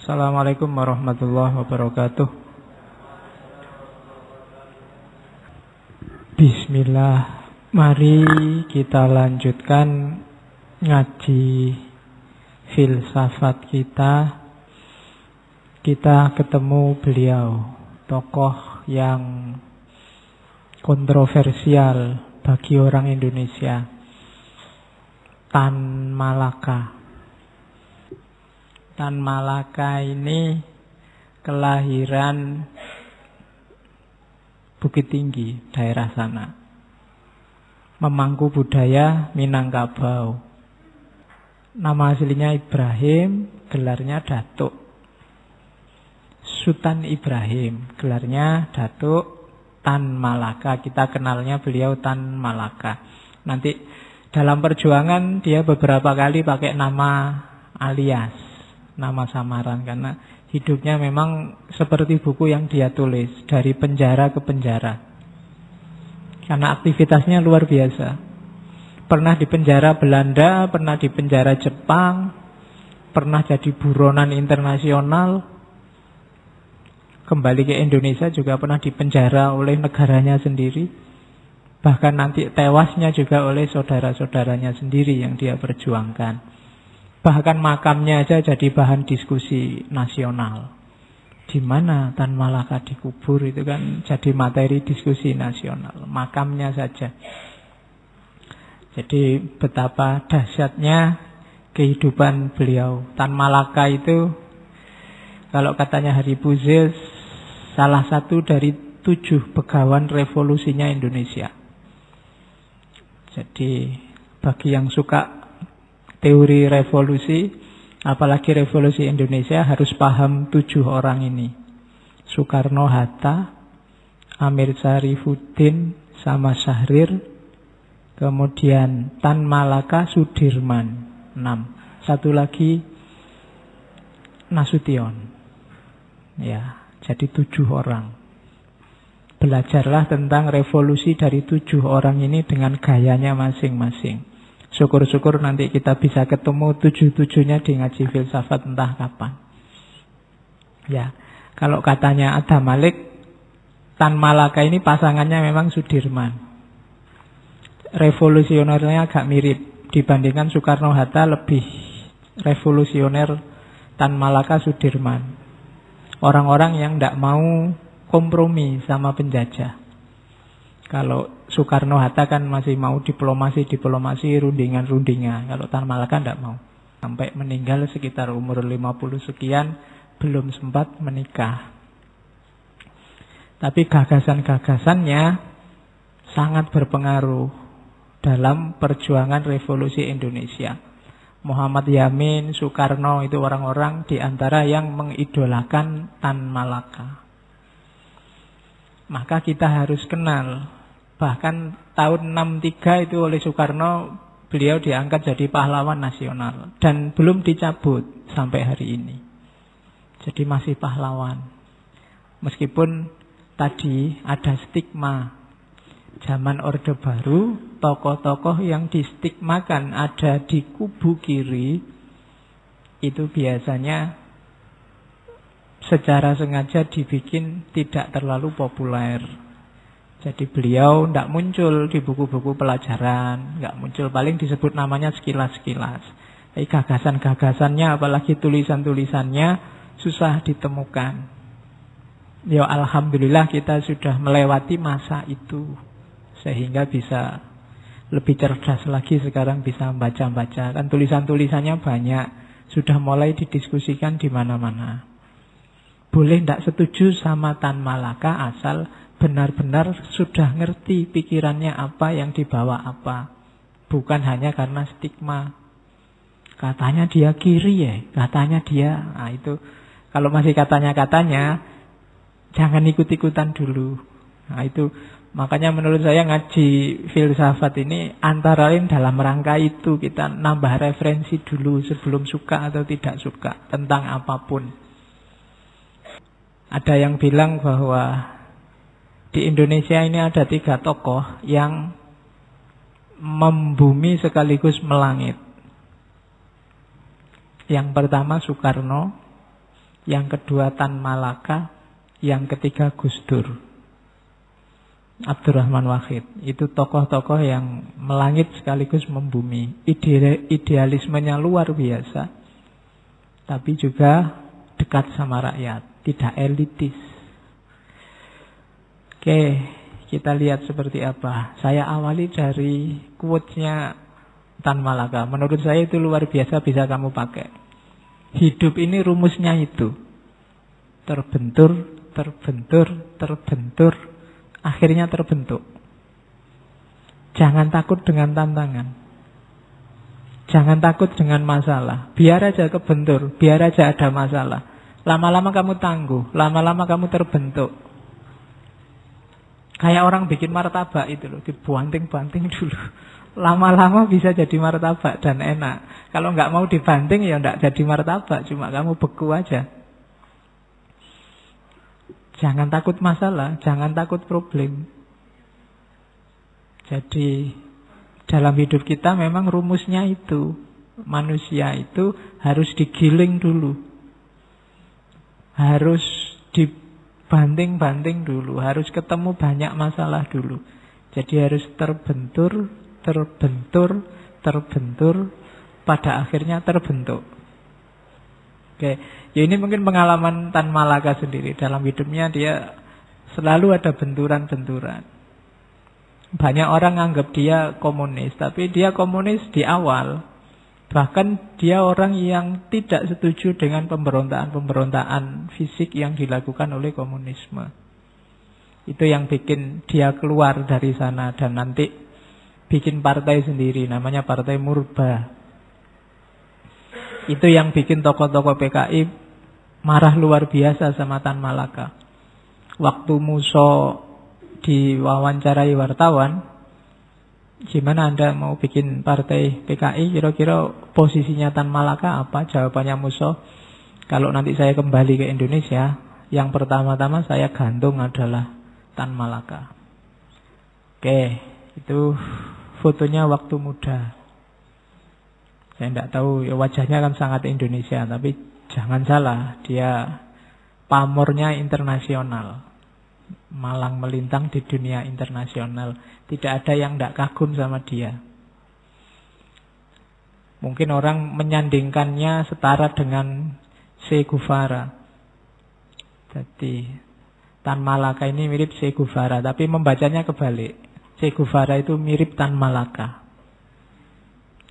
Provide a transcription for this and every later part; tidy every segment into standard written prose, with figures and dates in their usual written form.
Assalamualaikum warahmatullahi wabarakatuh. Bismillah. Mari kita lanjutkan ngaji filsafat kita. Kita ketemu beliau, tokoh yang kontroversial bagi orang Indonesia, Tan Malaka. Tan Malaka ini kelahiran Bukit Tinggi, daerah sana. Memangku budaya Minangkabau. Nama aslinya Ibrahim, gelarnya Datuk. Sultan Ibrahim, gelarnya Datuk Tan Malaka. Kita kenalnya beliau Tan Malaka. Nanti dalam perjuangan dia beberapa kali pakai nama alias, nama samaran, karena hidupnya memang seperti buku yang dia tulis, dari penjara ke penjara. Karena aktivitasnya luar biasa. Pernah di penjara Belanda, pernah di penjara Jepang, pernah jadi buronan internasional. Kembali ke Indonesia juga pernah dipenjara oleh negaranya sendiri. Bahkan nanti tewasnya juga oleh saudara-saudaranya sendiri yang dia perjuangkan. Bahkan makamnya aja jadi bahan diskusi nasional. Di mana Tan Malaka dikubur itu kan jadi materi diskusi nasional. Makamnya saja. Jadi betapa dahsyatnya kehidupan beliau. Tan Malaka itu, kalau katanya Habib Uzil, salah satu dari 7 begawan revolusinya Indonesia. Jadi bagi yang suka teori revolusi, apalagi revolusi Indonesia, harus paham 7 orang ini. Soekarno-Hatta, Amir Syarifuddin, sama Syahrir, kemudian Tan Malaka, Sudirman, 6. Satu lagi Nasution. Ya, jadi 7 orang. Belajarlah tentang revolusi dari 7 orang ini dengan gayanya masing-masing. Syukur-syukur nanti kita bisa ketemu 7-7-nya di ngaji filsafat entah kapan. Ya, kalau katanya Adam Malik, Tan Malaka ini pasangannya memang Sudirman. Revolusionernya agak mirip. Dibandingkan Soekarno-Hatta lebih revolusioner Tan Malaka Sudirman. Orang-orang yang tidak mau kompromi sama penjajah. Kalau Soekarno-Hatta kan masih mau diplomasi, rundingan. Kalau Tan Malaka tidak mau. Sampai meninggal sekitar umur 50 sekian, belum sempat menikah. Tapi gagasan-gagasannya sangat berpengaruh dalam perjuangan revolusi Indonesia. Muhammad Yamin, Soekarno itu orang-orang di antara yang mengidolakan Tan Malaka. Maka kita harus kenal. Bahkan tahun 63 itu oleh Soekarno, beliau diangkat jadi pahlawan nasional. Dan belum dicabut sampai hari ini. Jadi masih pahlawan. Meskipun tadi ada stigma. Zaman Orde Baru, tokoh-tokoh yang distigmakan ada di kubu kiri, itu biasanya secara sengaja dibikin tidak terlalu populer. Jadi beliau tidak muncul di buku-buku pelajaran, tidak muncul, paling disebut namanya sekilas-sekilas. Tapi gagasan-gagasannya, apalagi tulisan-tulisannya, susah ditemukan. Ya alhamdulillah kita sudah melewati masa itu, sehingga bisa lebih cerdas lagi sekarang, bisa membaca-baca. Dan tulisan-tulisannya banyak, sudah mulai didiskusikan di mana-mana. Boleh tidak setuju sama Tan Malaka asal benar-benar sudah ngerti pikirannya apa, yang dibawa apa. Bukan hanya karena stigma. Katanya dia kiri ya, katanya dia. Nah itu, kalau masih katanya-katanya, jangan ikut-ikutan dulu. Nah itu, makanya menurut saya ngaji filsafat ini antara lain dalam rangka itu. Kita nambah referensi dulu sebelum suka atau tidak suka tentang apapun. Ada yang bilang bahwa di Indonesia ini ada 3 tokoh yang membumi sekaligus melangit. Yang pertama Soekarno, yang kedua Tan Malaka, yang ketiga Gus Dur, Abdurrahman Wahid. Itu tokoh-tokoh yang melangit sekaligus membumi. Idealismenya luar biasa, tapi juga dekat sama rakyat, tidak elitis. Oke, kita lihat seperti apa. Saya awali dari quotes-nya Tan Malaka. Menurut saya itu luar biasa, bisa kamu pakai. Hidup ini rumusnya itu. Terbentur, akhirnya terbentuk. Jangan takut dengan tantangan. Jangan takut dengan masalah. Biar aja kebentur, biar aja ada masalah. Lama-lama kamu tangguh, lama-lama kamu terbentuk. Kayak orang bikin martabak itu loh, dibanting-banting dulu. Lama-lama bisa jadi martabak dan enak. Kalau nggak mau dibanting ya nggak jadi martabak, cuma kamu beku aja. Jangan takut masalah, jangan takut problem. Jadi dalam hidup kita memang rumusnya itu. Manusia itu harus digiling dulu. Harus dibanting-banting dulu. Harus ketemu banyak masalah dulu. Jadi harus terbentur, pada akhirnya terbentuk. Oke, ya ini mungkin pengalaman Tan Malaka sendiri. Dalam hidupnya dia selalu ada benturan-benturan. Banyak orang anggap dia komunis, tapi dia komunis di awal. Bahkan dia orang yang tidak setuju dengan pemberontakan fisik yang dilakukan oleh komunisme. Itu yang bikin dia keluar dari sana dan nanti bikin partai sendiri, namanya Partai Murba. Itu yang bikin tokoh-tokoh PKI marah luar biasa sama Tan Malaka. Waktu Muso diwawancarai wartawan, gimana Anda mau bikin partai PKI, kira-kira posisinya Tan Malaka apa? Jawabannya Muso, kalau nanti saya kembali ke Indonesia, yang pertama-tama saya gantung adalah Tan Malaka. Oke, itu fotonya waktu muda. Saya tidak tahu, ya wajahnya kan sangat Indonesia, tapi jangan salah, dia pamornya internasional. Malang melintang di dunia internasional. Tidak ada yang tidak kagum sama dia. Mungkin orang menyandingkannya setara dengan Che Guevara. Jadi Tan Malaka ini mirip Che Guevara, tapi membacanya kebalik. Che Guevara itu mirip Tan Malaka.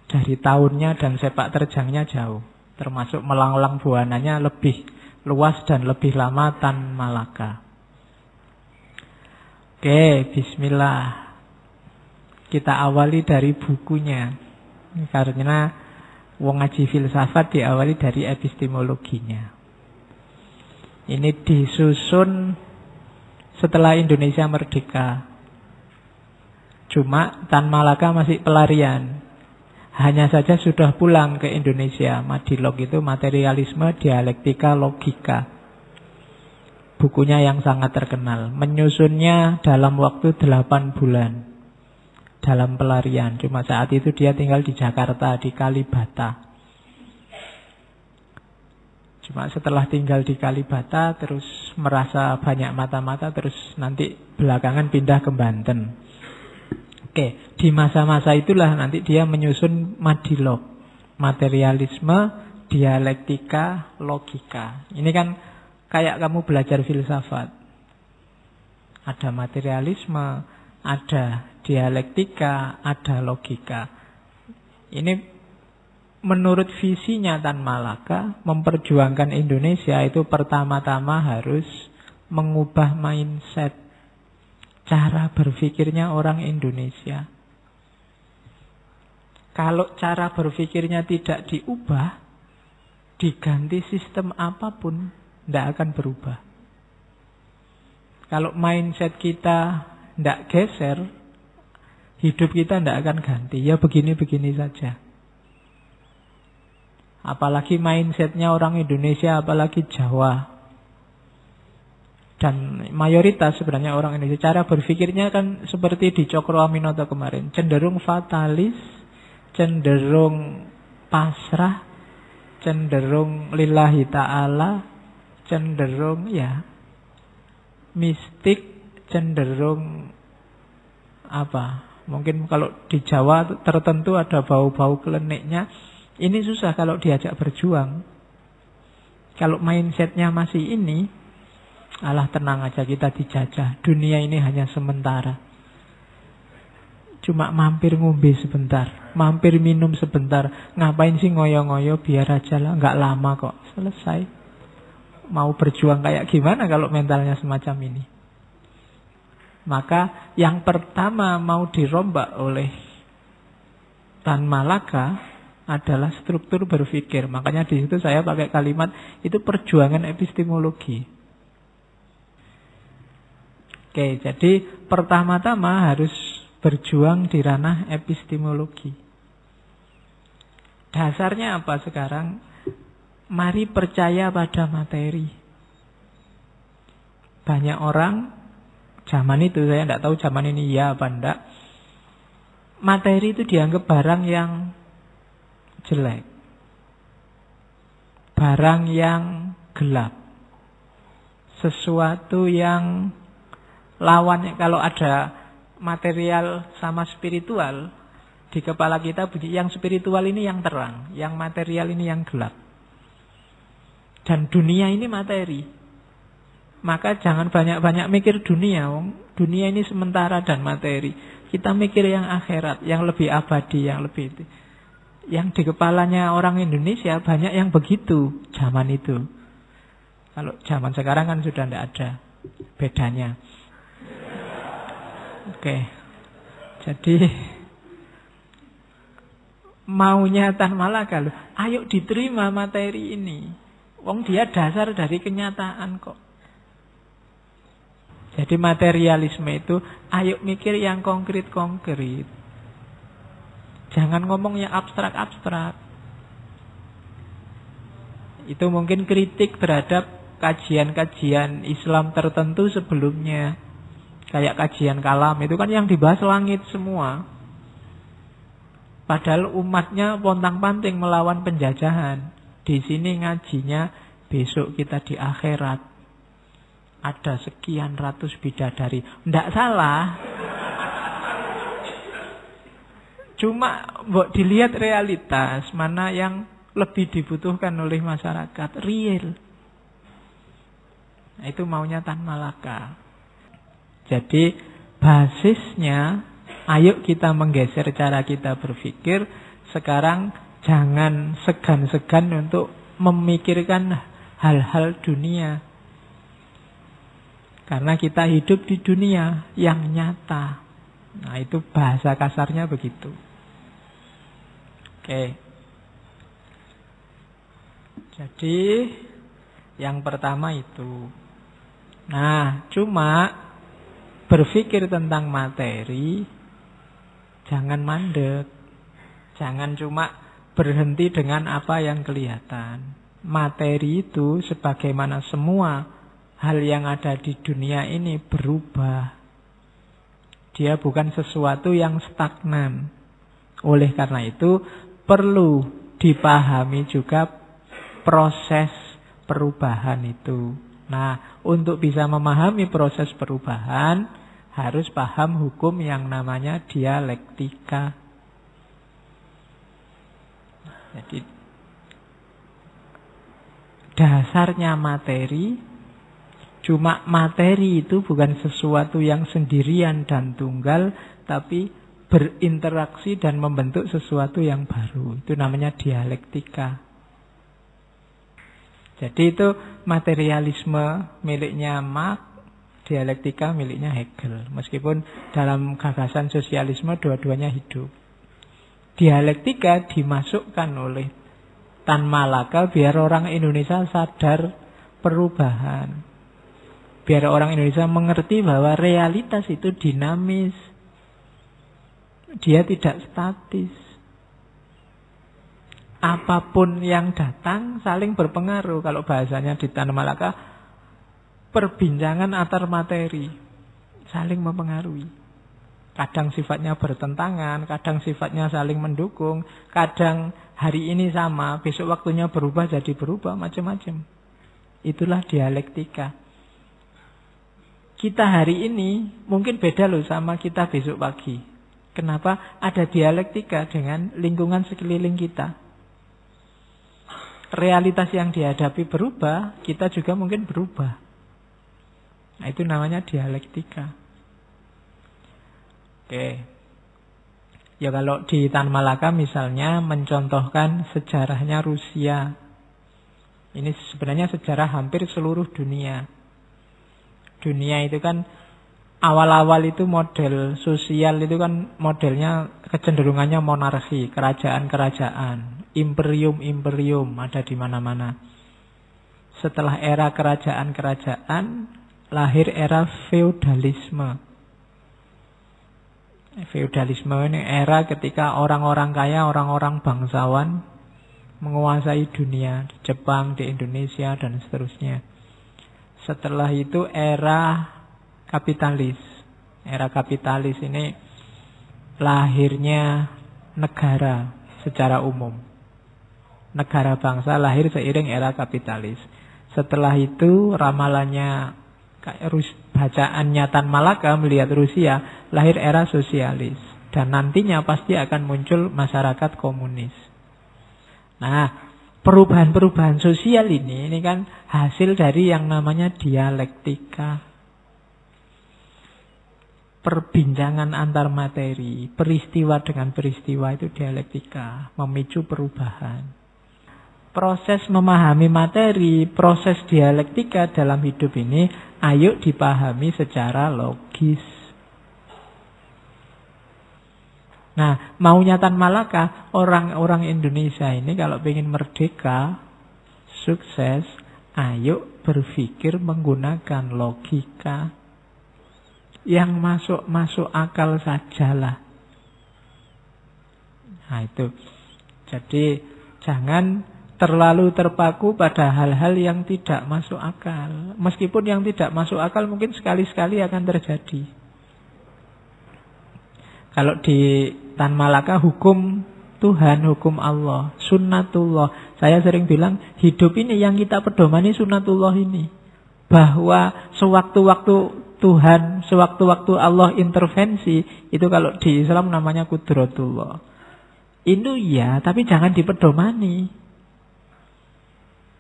Dari tahunnya dan sepak terjangnya jauh. Termasuk melanglang buananya lebih luas dan lebih lama Tan Malaka. Oke, bismillah. Kita awali dari bukunya. Karena wong ngaji filsafat diawali dari epistemologinya. Ini disusun setelah Indonesia merdeka. Cuma Tan Malaka masih pelarian. Hanya saja sudah pulang ke Indonesia. Madilog itu materialisme, dialektika, logika. Bukunya yang sangat terkenal. Menyusunnya dalam waktu 8 bulan. Dalam pelarian. Cuma saat itu dia tinggal di Jakarta, di Kalibata. Cuma setelah tinggal di Kalibata, terus merasa banyak mata-mata, terus nanti belakangan pindah ke Banten. Oke, di masa-masa itulah nanti dia menyusun Madilog. Materialisme, dialektika, logika. Ini kan kayak kamu belajar filsafat. Ada materialisme, ada dialektika, ada logika. Ini menurut visinya Tan Malaka, memperjuangkan Indonesia itu pertama-tama harus mengubah mindset, cara berpikirnya orang Indonesia. Kalau cara berpikirnya tidak diubah, diganti sistem apapun, tidak akan berubah. Kalau mindset kita tidak geser, hidup kita tidak akan ganti. Ya begini-begini saja. Apalagi mindsetnya orang Indonesia, apalagi Jawa. Dan mayoritas sebenarnya orang Indonesia, cara berpikirnya kan seperti di Cokroaminoto kemarin. Cenderung fatalis, cenderung pasrah, cenderung lillahi ta'ala, cenderung ya mistik, cenderung apa? Mungkin kalau di Jawa tertentu ada bau-bau kliniknya. Ini susah kalau diajak berjuang. Kalau mindsetnya masih ini, alah tenang aja kita dijajah. Dunia ini hanya sementara. Cuma mampir ngombe sebentar, mampir minum sebentar. Ngapain sih ngoyo-ngoyo, biar aja lah, nggak lama kok, selesai. Mau berjuang kayak gimana kalau mentalnya semacam ini? Maka yang pertama mau dirombak oleh Tan Malaka adalah struktur berpikir. Makanya di situ saya pakai kalimat itu perjuangan epistemologi. Oke, jadi pertama-tama harus berjuang di ranah epistemologi. Dasarnya apa sekarang? Mari percaya pada materi. Banyak orang zaman itu, saya tidak tahu zaman ini ya apa enggak, materi itu dianggap barang yang jelek, barang yang gelap, sesuatu yang lawannya. Kalau ada material sama spiritual di kepala kita, yang spiritual ini yang terang, yang material ini yang gelap, dan dunia ini materi. Maka jangan banyak-banyak mikir dunia. Dunia ini sementara dan materi. Kita mikir yang akhirat, yang lebih abadi, yang lebih itu. Yang di kepalanya orang Indonesia banyak yang begitu zaman itu. Kalau zaman sekarang kan sudah tidak ada bedanya. Oke. Jadi maunya Tan Malaka loh, ayo diterima materi ini. Wong dia dasar dari kenyataan kok. Jadi materialisme itu ayo mikir yang konkret-konkret. Jangan ngomong yang abstrak-abstrak. Itu mungkin kritik terhadap kajian-kajian Islam tertentu sebelumnya. Kayak kajian kalam, itu kan yang dibahas langit semua. Padahal umatnya pontang-panting melawan penjajahan. Di sini ngajinya, besok kita di akhirat. Ada sekian ratus bidadari. Nggak salah. Cuma dilihat realitas, mana yang lebih dibutuhkan oleh masyarakat, real. Nah, itu maunya Tan Malaka. Jadi basisnya, ayo kita menggeser cara kita berpikir. Sekarang jangan segan-segan untuk memikirkan hal-hal dunia. Karena kita hidup di dunia yang nyata. Nah, itu bahasa kasarnya begitu. Oke. Jadi yang pertama itu. Nah, cuma berpikir tentang materi jangan mandek. Jangan cuma berhenti dengan apa yang kelihatan. Materi itu sebagaimana semua hal yang ada di dunia ini berubah. Dia bukan sesuatu yang stagnan. Oleh karena itu perlu dipahami juga proses perubahan itu. Nah, untuk bisa memahami proses perubahan harus paham hukum yang namanya dialektika. Jadi dasarnya materi, cuma materi itu bukan sesuatu yang sendirian dan tunggal, tapi berinteraksi dan membentuk sesuatu yang baru. Itu namanya dialektika. Jadi itu materialisme miliknya Marx, dialektika miliknya Hegel. Meskipun dalam gagasan sosialisme dua-duanya hidup. Dialektika dimasukkan oleh Tan Malaka biar orang Indonesia sadar perubahan. Biar orang Indonesia mengerti bahwa realitas itu dinamis. Dia tidak statis. Apapun yang datang saling berpengaruh. Kalau bahasanya di Tan Malaka, perbincangan antar materi saling mempengaruhi. Kadang sifatnya bertentangan, kadang sifatnya saling mendukung, kadang hari ini sama, besok waktunya berubah jadi berubah, macam-macam. Itulah dialektika. Kita hari ini mungkin beda loh sama kita besok pagi. Kenapa? Ada dialektika dengan lingkungan sekeliling kita. Realitas yang dihadapi berubah, kita juga mungkin berubah. Nah, itu namanya dialektika. Oke. Ya kalau di Tan Malaka misalnya mencontohkan sejarahnya Rusia. Ini sebenarnya sejarah hampir seluruh dunia. Dunia itu kan awal-awal itu model sosial itu kan modelnya kecenderungannya monarki, kerajaan-kerajaan, imperium-imperium ada di mana-mana. Setelah era kerajaan-kerajaan, lahir era feodalisme. Feodalisme ini era ketika orang-orang kaya, orang-orang bangsawan menguasai dunia, di Jepang, di Indonesia, dan seterusnya. Setelah itu era kapitalis. Era kapitalis ini lahirnya negara secara umum. Negara bangsa lahir seiring era kapitalis. Setelah itu ramalannya bacaannya Tan Malaka melihat Rusia, lahir era sosialis. Dan nantinya pasti akan muncul masyarakat komunis. Nah, perubahan-perubahan sosial ini kan hasil dari yang namanya dialektika. Perbincangan antar materi, peristiwa dengan peristiwa itu dialektika, memicu perubahan. Proses memahami materi, proses dialektika dalam hidup ini, ayo dipahami secara logis. Nah, maunya Tan Malaka, orang-orang Indonesia ini kalau ingin merdeka, sukses, ayo berpikir menggunakan logika. Yang masuk akal sajalah. Nah itu. Jadi jangan terlalu terpaku pada hal-hal yang tidak masuk akal. Meskipun yang tidak masuk akal mungkin sekali-sekali akan terjadi. Kalau di Tan Malaka hukum Tuhan, hukum Allah, sunnatullah. Saya sering bilang hidup ini yang kita pedomani sunnatullah ini. Bahwa sewaktu-waktu Tuhan, sewaktu-waktu Allah intervensi, itu kalau di Islam namanya kudratullah. Itu ya, tapi jangan dipedomani.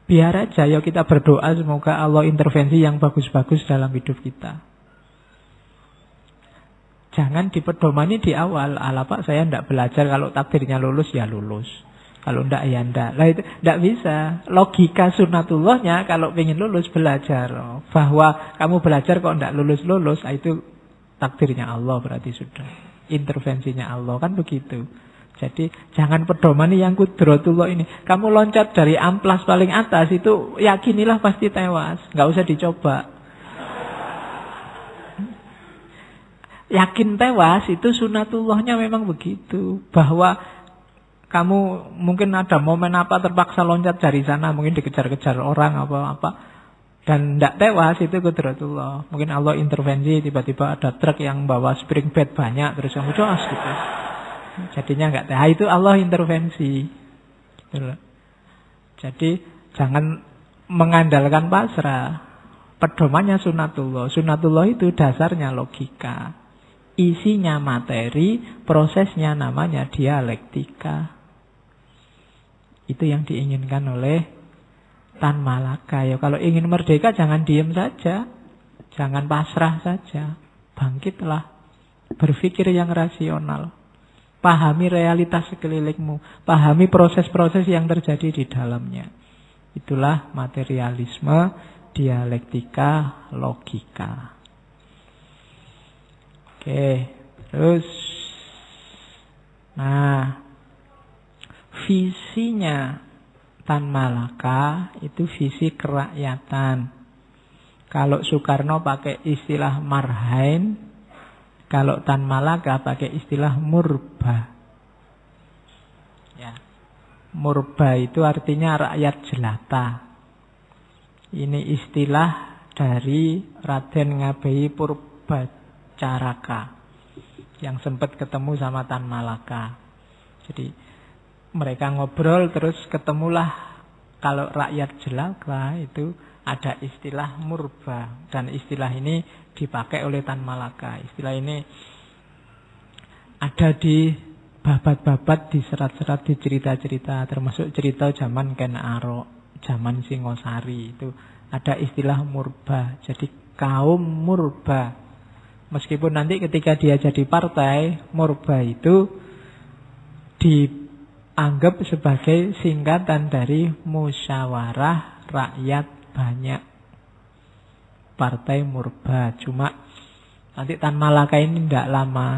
Biar aja ya kita berdoa semoga Allah intervensi yang bagus-bagus dalam hidup kita. Jangan dipedomani di awal. Ala Pak saya tidak belajar, kalau takdirnya lulus ya lulus. Kalau tidak ya tidak. Lah itu tidak bisa. Logika sunnatullahnya kalau ingin lulus belajar. Bahwa kamu belajar kok tidak lulus-lulus, itu takdirnya Allah berarti sudah. Intervensinya Allah kan begitu. Jadi jangan pedomani yang kudratullah ini. Kamu loncat dari amplas paling atas itu yakinilah pasti tewas. Nggak usah dicoba. Yakin tewas itu sunatullahnya memang begitu. Bahwa kamu mungkin ada momen apa terpaksa loncat dari sana, mungkin dikejar-kejar orang apa-apa, dan tidak tewas, itu kudratullah. Mungkin Allah intervensi, tiba-tiba ada truk yang bawa spring bed banyak, terus kamu jos gitu. Jadinya nggak tewas. Itu Allah intervensi. Gitu loh. Jadi jangan mengandalkan pasrah. Pedomannya sunatullah. Sunatullah itu dasarnya logika. Isinya materi, prosesnya namanya dialektika. Itu yang diinginkan oleh Tan Malaka. Ya, kalau ingin merdeka jangan diem saja. Jangan pasrah saja. Bangkitlah. Berpikir yang rasional. Pahami realitas sekelilingmu. Pahami proses-proses yang terjadi di dalamnya. Itulah materialisme, dialektika, logika. Oke, terus. Nah, visinya Tan Malaka itu visi kerakyatan. Kalau Soekarno pakai istilah marhain, kalau Tan Malaka pakai istilah murba. Ya. Murba itu artinya rakyat jelata. Ini istilah dari Raden Ngabei Purbacaraka yang sempat ketemu sama Tan Malaka. Jadi mereka ngobrol terus ketemulah kalau rakyat jelata itu ada istilah murba. Dan istilah ini dipakai oleh Tan Malaka. Istilah ini ada di babat-babat, di serat-serat, di cerita-cerita, termasuk cerita zaman Ken Arok, zaman Singosari. Itu ada istilah murba. Jadi kaum murba. Meskipun nanti ketika dia jadi partai, murba itu dianggap sebagai singkatan dari musyawarah rakyat banyak. Partai murba. Cuma nanti Tan Malaka ini tidak lama,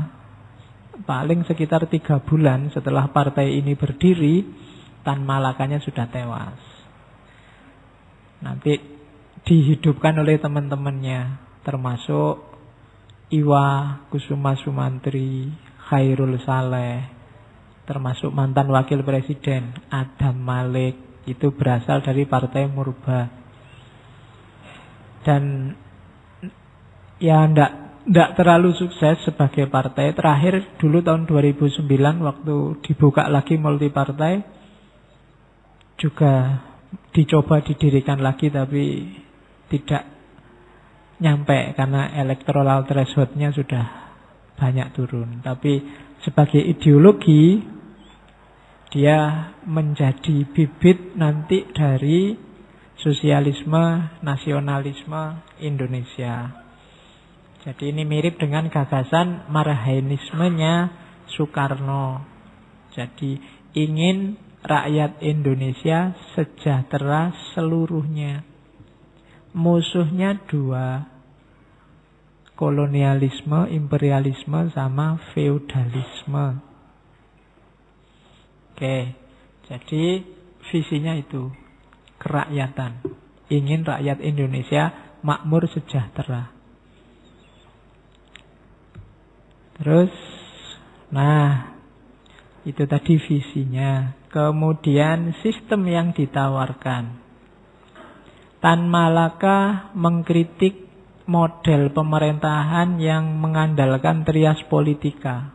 paling sekitar 3 bulan setelah partai ini berdiri, Tan Malakanya sudah tewas. Nanti dihidupkan oleh teman-temannya, termasuk Iwa Kusuma Sumantri, Khairul Saleh, termasuk mantan wakil presiden Adam Malik. Itu berasal dari partai murba. Dan ya tidak terlalu sukses sebagai partai. Terakhir dulu tahun 2009 waktu dibuka lagi multipartai, juga dicoba didirikan lagi tapi tidak nyampe karena electoral threshold-nya sudah banyak turun. Tapi sebagai ideologi dia menjadi bibit nanti dari sosialisme, nasionalisme Indonesia. Jadi ini mirip dengan gagasan marhainismenya Soekarno. Jadi ingin rakyat Indonesia sejahtera seluruhnya. Musuhnya 2, kolonialisme, imperialisme, sama feudalisme. Oke, jadi visinya itu kerakyatan. Ingin rakyat Indonesia makmur sejahtera. Terus, nah, itu tadi visinya. Kemudian sistem yang ditawarkan. Tan Malaka mengkritik model pemerintahan yang mengandalkan trias politika.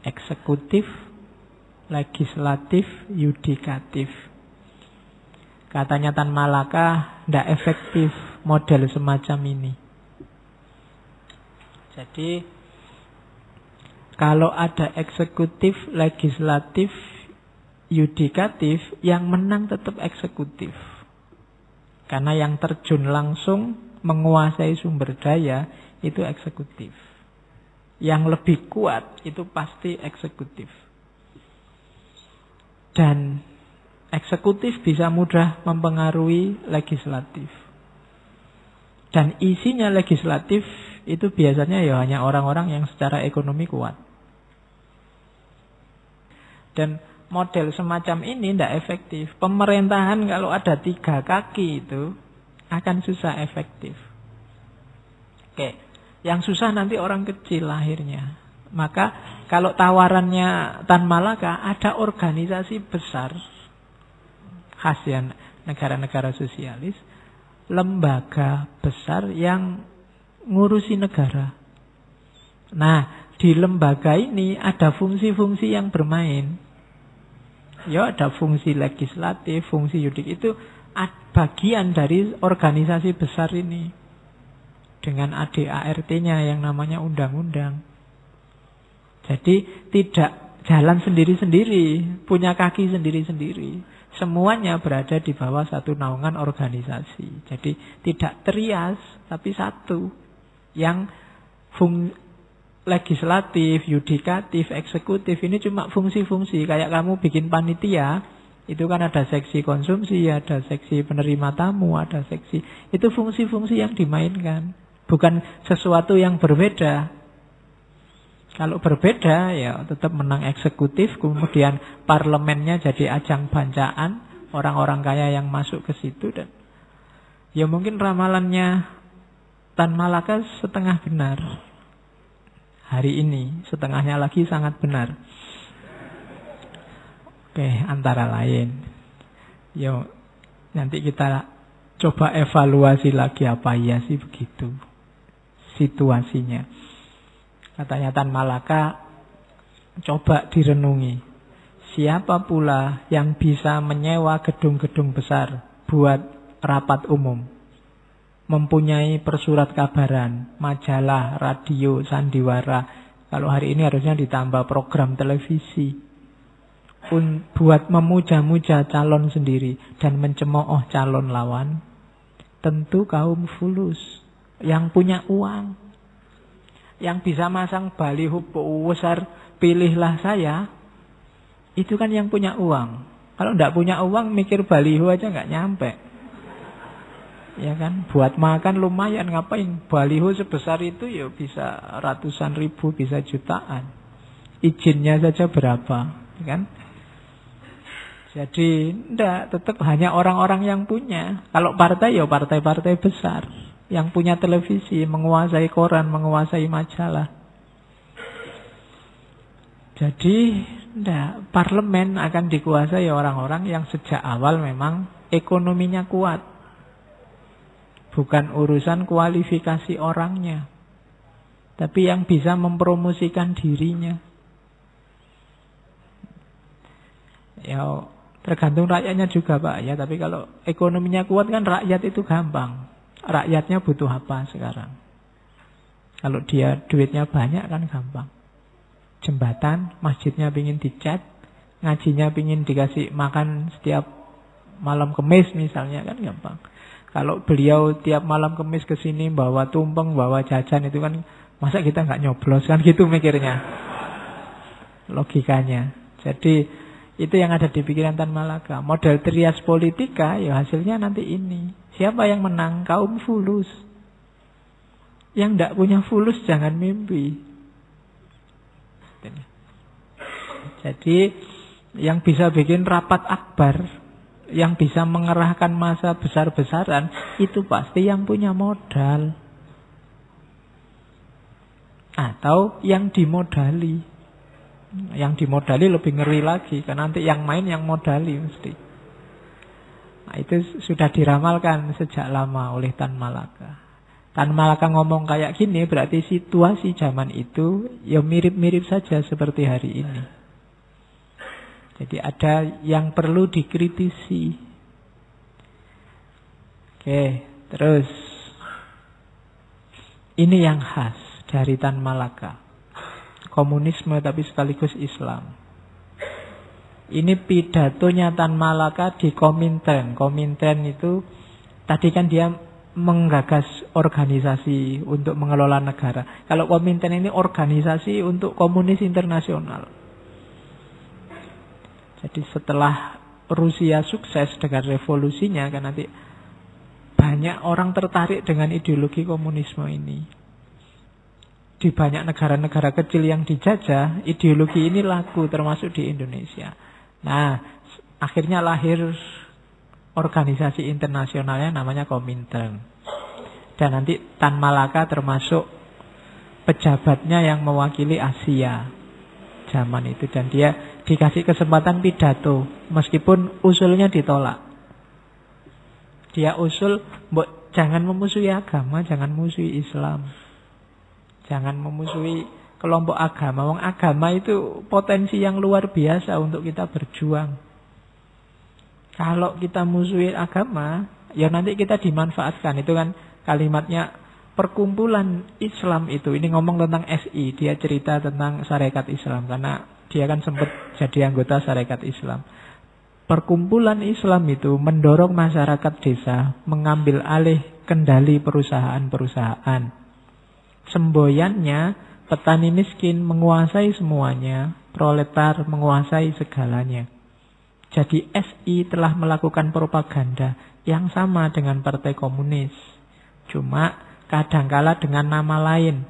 Eksekutif, legislatif, yudikatif. Katanya Tan Malaka tidak efektif model semacam ini. Jadi kalau ada eksekutif, legislatif, yudikatif, yang menang tetap eksekutif. Karena yang terjun langsung menguasai sumber daya itu eksekutif. Yang lebih kuat itu pasti eksekutif. Dan eksekutif bisa mudah mempengaruhi legislatif. Dan isinya legislatif itu biasanya ya hanya orang-orang yang secara ekonomi kuat. Dan model semacam ini tidak efektif. Pemerintahan kalau ada 3 kaki itu akan susah efektif. Oke, yang susah nanti orang kecil lahirnya. Maka kalau tawarannya Tan Malaka, ada organisasi besar khas ya negara-negara sosialis, lembaga besar yang ngurusi negara. Nah, di lembaga ini ada fungsi-fungsi yang bermain. Ya, ada fungsi legislatif, fungsi yudik, itu bagian dari organisasi besar ini. Dengan ADART-nya yang namanya undang-undang. Jadi tidak jalan sendiri-sendiri, punya kaki sendiri-sendiri. Semuanya berada di bawah satu naungan organisasi. Jadi tidak trias, tapi satu. Yang legislatif, yudikatif, eksekutif, ini cuma fungsi-fungsi. Kayak kamu bikin panitia, itu kan ada seksi konsumsi, ada seksi penerima tamu, ada seksi. Itu fungsi-fungsi yang dimainkan. Bukan sesuatu yang berbeda. Kalau berbeda, ya tetap menang eksekutif, kemudian parlemennya jadi ajang bancaan, orang-orang kaya yang masuk ke situ. Dan ya mungkin ramalannya Tan Malaka setengah benar. Hari ini, setengahnya lagi sangat benar. Oke, antara lain. Yo, nanti kita coba evaluasi lagi apa iya sih begitu situasinya. Katanya Tan Malaka, coba direnungi. Siapa pula yang bisa menyewa gedung-gedung besar buat rapat umum, mempunyai persurat kabaran, majalah, radio, sandiwara. Kalau hari ini harusnya ditambah program televisi buat memuja-muja calon sendiri dan mencemooh calon lawan. Tentu kaum fulus yang punya uang, yang bisa masang baliho besar, pilihlah saya. Itu kan yang punya uang. Kalau tidak punya uang, mikir baliho aja nggak nyampe. Ya kan, buat makan lumayan, ngapain? Baliho sebesar itu ya bisa ratusan ribu, bisa jutaan. Izinnya saja berapa, kan? Jadi tetap hanya orang-orang yang punya. Kalau partai ya partai-partai besar yang punya televisi, menguasai koran, menguasai majalah. Jadi parlemen akan dikuasai orang-orang yang sejak awal memang ekonominya kuat. Bukan urusan kualifikasi orangnya, tapi yang bisa mempromosikan dirinya. Ya tergantung rakyatnya juga Pak ya. Tapi kalau ekonominya kuat kan rakyat itu gampang. Rakyatnya butuh apa sekarang? Kalau dia duitnya banyak kan gampang. Jembatan, masjidnya pingin dicat, ngajinya pingin dikasih makan setiap malam Kemis misalnya, kan gampang. Kalau beliau tiap malam Kemis kesini bawa tumpeng, bawa jajan, itu kan masa kita nggak nyoblos, kan gitu mikirnya. Logikanya. Jadi itu yang ada di pikiran Tan Malaka. Model trias politika, ya hasilnya nanti ini. Siapa yang menang? Kaum fulus. Yang tidak punya fulus jangan mimpi. Jadi yang bisa bikin rapat akbar, yang bisa mengerahkan massa besar-besaran, itu pasti yang punya modal. Atau yang dimodali. Yang dimodali lebih ngeri lagi, karena nanti yang main yang modali mesti. Nah, itu sudah diramalkan sejak lama oleh Tan Malaka. Tan Malaka ngomong kayak gini berarti situasi zaman itu ya mirip-mirip saja seperti hari ini. Jadi ada yang perlu dikritisi. Oke, terus ini yang khas dari Tan Malaka. Komunisme tapi sekaligus Islam. Ini pidatonya Tan Malaka di Komintern. Komintern itu tadi kan dia menggagas organisasi untuk mengelola negara. Kalau Komintern ini organisasi untuk komunis internasional. Jadi setelah Rusia sukses dengan revolusinya, kan nanti banyak orang tertarik dengan ideologi komunisme ini. Di banyak negara-negara kecil yang dijajah, ideologi ini laku, termasuk di Indonesia. Nah, akhirnya lahir organisasi internasionalnya namanya Komintern. Dan nanti Tan Malaka termasuk pejabatnya yang mewakili Asia zaman itu. Dan dia dikasih kesempatan pidato, meskipun usulnya ditolak. Dia usul, jangan memusuhi agama, jangan memusuhi Islam. Jangan memusuhi kelompok agama. Wong agama itu potensi yang luar biasa untuk kita berjuang. Kalau kita musuhi agama, ya nanti kita dimanfaatkan. Itu kan kalimatnya perkumpulan Islam itu. Ini ngomong tentang SI. Dia cerita tentang Sarekat Islam. Karena dia kan sempat jadi anggota Sarekat Islam. Perkumpulan Islam itu mendorong masyarakat desa mengambil alih kendali perusahaan-perusahaan. Semboyannya, petani miskin menguasai semuanya, proletar menguasai segalanya. Jadi SI telah melakukan propaganda yang sama dengan Partai Komunis. Cuma kadangkala dengan nama lain.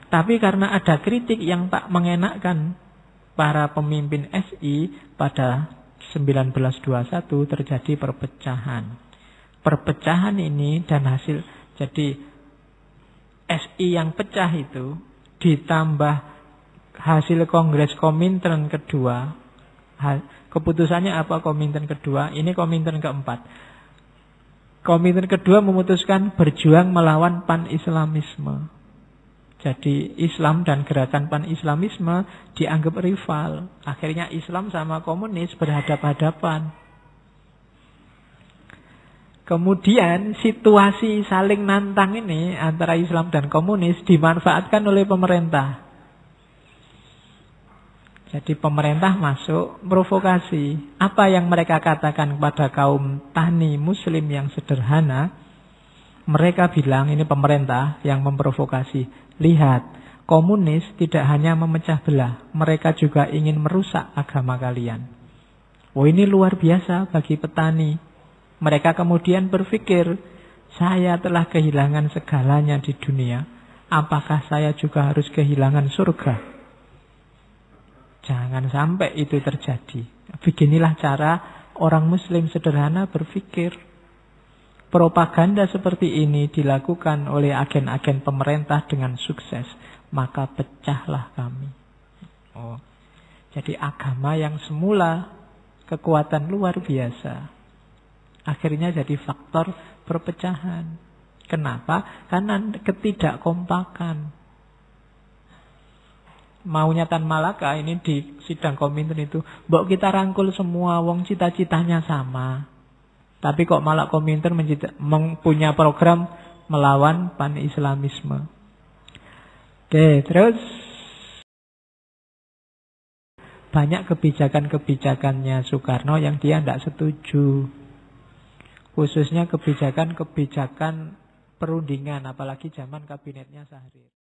Tapi karena ada kritik yang tak mengenakkan para pemimpin SI, pada 1921 terjadi perpecahan. Perpecahan ini dan hasil, jadi SI yang pecah itu ditambah hasil Kongres Komintern kedua. Keputusannya apa Komintern kedua? Ini Komintern keempat. Komintern kedua memutuskan berjuang melawan pan-islamisme. Jadi Islam dan gerakan pan-islamisme dianggap rival. Akhirnya Islam sama komunis berhadapan-hadapan. Kemudian situasi saling nantang ini antara Islam dan komunis dimanfaatkan oleh pemerintah. Jadi pemerintah masuk provokasi. Apa yang mereka katakan kepada kaum tani muslim yang sederhana, mereka bilang, ini pemerintah yang memprovokasi. Lihat, komunis tidak hanya memecah belah, mereka juga ingin merusak agama kalian. Oh, ini luar biasa bagi petani. Mereka kemudian berpikir, saya telah kehilangan segalanya di dunia, apakah saya juga harus kehilangan surga? Jangan sampai itu terjadi. Beginilah cara orang muslim sederhana berpikir. Propaganda seperti ini dilakukan oleh agen-agen pemerintah dengan sukses. Maka pecahlah kami. Oh, jadi agama yang semula kekuatan luar biasa, akhirnya jadi faktor perpecahan. Kenapa? Karena ketidakkompakan. Maunya Tan Malaka ini di sidang Komintern itu, mbok kita rangkul semua, wong cita-citanya sama. Tapi kok malah Komintern punya program melawan pan-islamisme. Oke, terus banyak kebijakan-kebijakannya Soekarno yang dia tidak setuju. Khususnya kebijakan-kebijakan perundingan, apalagi zaman kabinetnya Syahrir.